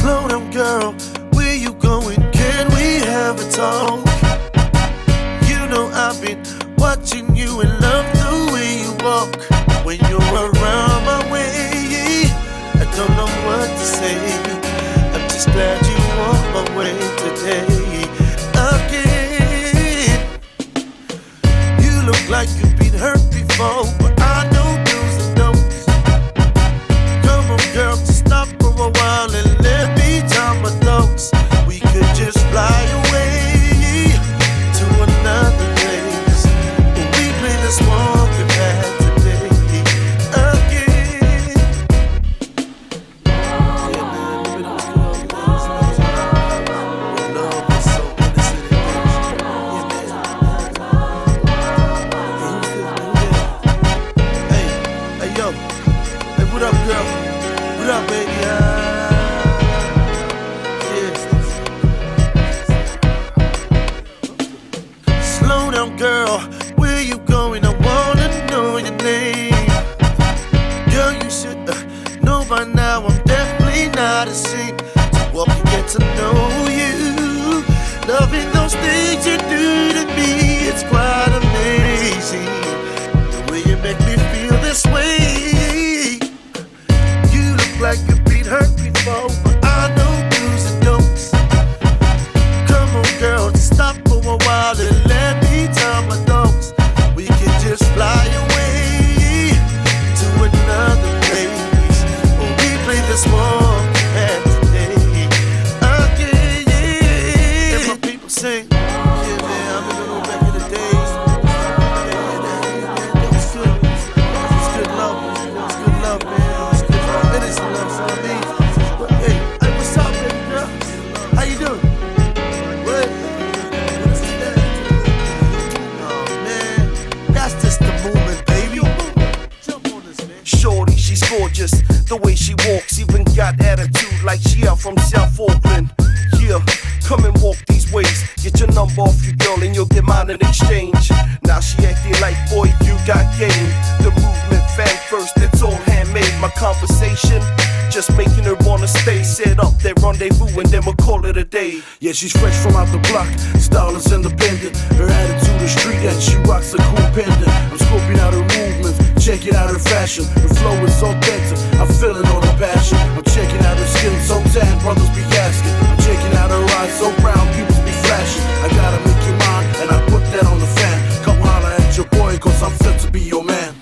Slow down, girl, where you going? Can we have a talk? You know I've been watching you and love the way you walk. When you're around my way, I don't know what to say. I'm just glad you walked my way today. Again, you look like you've been hurt before, but I know do's and don'ts. Come on, girl, stop for a while and let me tie my thoughts. We could just fly away to another place, but we play this walking back today. Again, yeah, man, remember those good old days? When love was so innocent and things. Yeah, man. Hey, yo, hey, what up, girl? What up, baby? Slow down, girl, where you going? I wanna know your name. Girl, you should know by now I'm definitely not a saint. To walk and get to know you, loving those things you do to me, it's quite amazing. The way you make me feel this way. You look like you've been hurt before, but I know do's and don'ts. Come on, girl, just stop for a while and let me tie my thoughts. We can just fly away to another place, or we play this walk back today. Again, and my people sing, yeah, man, I'm gonna go back in the days. That was good. That was good love. That was good love, man. That was good love. Innocent love, so I mean. But hey, what's up, baby girl? How you doing? What? Oh man, that's just the movement, baby. Jump on this, man. Shorty, she's gorgeous. The way she walks, even got attitude like she out from South Auckland. Yeah, come and walk these ways. Get your number off you, girl, and you'll get mine in exchange. Now she acting like, boy, you got game. The movement fan first, it's all handmade. My conversation, just making her wanna stay. Set up that rendezvous and then we'll call it a day. Yeah, she's fresh from out the block, style is independent. Her attitude is street and she rocks a cool pendant. I'm scoping out her movements, checking out her fashion. Her flow is so dense, I'm feeling all the passion. I'm checking out her skin, so tan, brothers be asking. I'm checking out her eyes, so brown, people be flashing. I gotta make you mine, and I put that on the fan. Come holla at your boy, cause I'm fit to be your man.